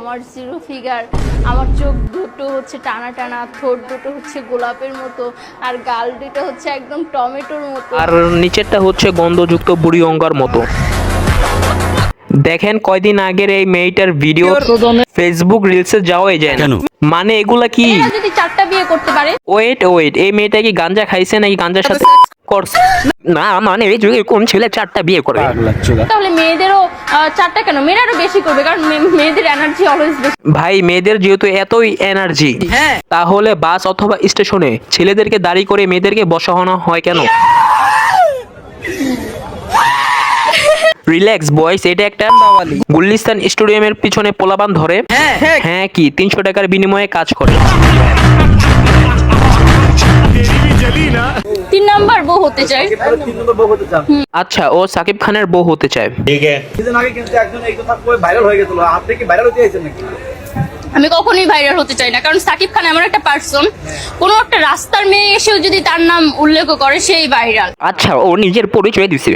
আমার zero figure, আমার চোখ দুটো হচ্ছে টানা টানা, ঠোঁট দুটো হচ্ছে গোলাপের মতো, আর গাল দুটো হচ্ছে একদম টমেটোর মতো, আর নিচেরটা হচ্ছে গন্ধযুক্ত বুড়ি অঙ্গার মতো। দেখেন কয়দিন আগের এই মেয়েটার ভিডিও ফেসবুক রিলসে যাওয়াই যায় না। মানে এগুলা কি? এরা যদি 4টা বিয়ে করতে পারে। ওয়েট, এই মেয়েটা কি গাঞ্জা খাইছে নাকি গাঞ্জার সাথে করছে? না মানে এই যুগে কোন ছেলে 4টা বিয়ে করবে? তাহলে মেয়েদেরও 4টা কেন, মেয়েরা আরো বেশি করবে, কারণ মেয়েদের এনার্জি অলওয়েজ বেশি। ভাই মেয়েদের যেহেতু এতই এনার্জি, তাহলে বাস অথবা স্টেশনে ছেলেদেরকে দাঁড়ি করে মেয়েদেরকে বসানো হয় কেন? রিল্যাক্স বয়স, এটা একটা গুলিস্তান স্টেডিয়ামের পিছনে পোলাপান ধরে, হ্যাঁ কি 300 টাকার বিনিময়ে কাজ করে। 3 নাম্বার বউ হতে চাই। আচ্ছা, ও সাকিব খানের বউ হতে চায়। আমি কখনোই ভাইরাল হতে চাই না, কারণ সাকিব খান এমন একটা পার্সন, কোনো একটা রাস্তার মেয়ে এসেও যদি তার নাম উল্লেখ করে সেই ভাইরাল। আচ্ছা, ও নিজের পরিচয় দিছে।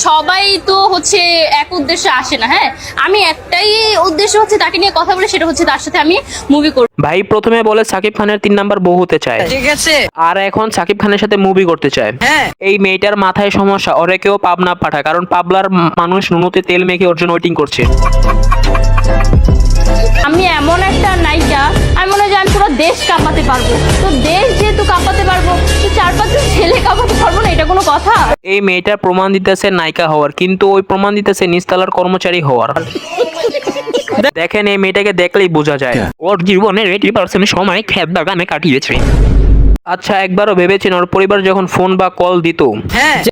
সবাই তো হচ্ছে এক উদ্দেশ্যে আসে না। হ্যাঁ, আমি একটাই উদ্দেশ্য হচ্ছে তাকে নিয়ে কথা বলে, সেটা হচ্ছে তার সাথে আমি মুভি করব। ভাই প্রথমে বলে সাকিব খানের 3 নাম্বার বউ হতে চায়, ঠিক আছে, আর এখন সাকিব খানের সাথে মুভি করতে চায়। এই মেয়েটার মাথায় সমস্যা, ওরে কেউ পাবনা পাঠায়, কারণ পাবলার মানুষ নুনুতে তেল মেখে ওর জন্য ওয়েটিং করছে। আমি এমন একটা নায়িকা, আমি মনে হয় যে আমি পুরো দেশ কাঁপাতে পারবো। তো দেশ যেহেতু কাঁপাতে পারবো, তো 4-5 ছেলে কাঁপাতে পারবো না, এটা কোনো কথা? এই মেয়েটার প্রমাণ দিতেছে নায়িকা হওয়ার, কিন্তু ওই প্রমাণ দিতেছে নিচতলার কর্মচারী হওয়ার। দেখেন এই মেয়েটাকে দেখলেই বোঝা যায় ওর জীবনের 80% সময় ক্ষেত বাগানে কাটিয়েছে। আচ্ছা, একবারও ভেবেছেন ওর পরিবার যখন ফোন বা কল দিত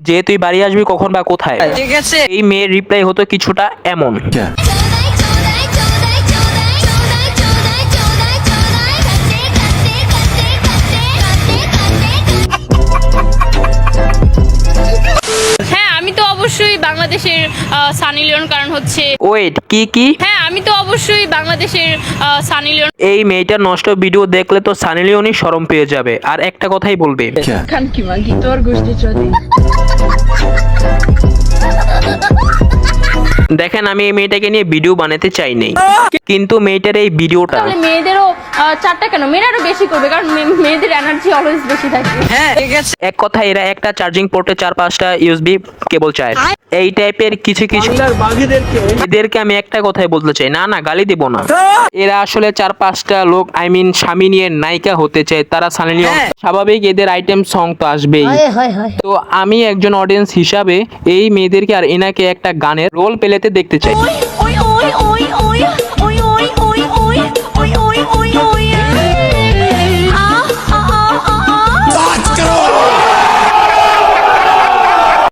যে তুই বাড়ি আসবি কখন বা কোথায়, ঠিক আছে, এই মেয়ের রিপ্লাই হতো কিছুটা এমন। হ্যাঁ, আমি তো অবশ্যই বাংলাদেশের সানি লিওন, কারণ হচ্ছে ওয়েট, কি? হ্যাঁ, আমি তো অবশ্যই বাংলাদেশের সানি লিওন। এই মেয়েটা নষ্ট ভিডিও দেখলে তো সানি লিওনই শরম পেয়ে যাবে, আর একটা কথাই বলবে, দেখেন আমি এই মেয়েটাকে নিয়ে ভিডিও বানাতে চাই নাই, কিন্তু মেয়েটার এই ভিডিওটা। তাহলে মেয়েদেরও 4টা কেন, মেয়েরা আরো বেশি করবে, কারণ মেয়েদের এনার্জি অলওয়েজ বেশি থাকে। হ্যাঁ ঠিক আছে, এক কথা এরা একটা চার্জিং পোর্টে 4-5টা ইউএসবি কেবল চায়। এই টাইপের কিছু এদেরকে আমি একটা কথাই বলতে চাই, না গালি দেব না, এরা আসলে 4-5টা লোক, আই মিন স্বামী নিয়ে নায়িকা হতে চায়, তারা সানি লিওন। স্বাভাবিক এদের আইটেম সং তো আসবেই। তো আমি একজন অডিয়েন্স হিসাবে এই মেয়েদেরকে আর এনাকে একটা গানের রোল প্লেতে দেখতে চাই।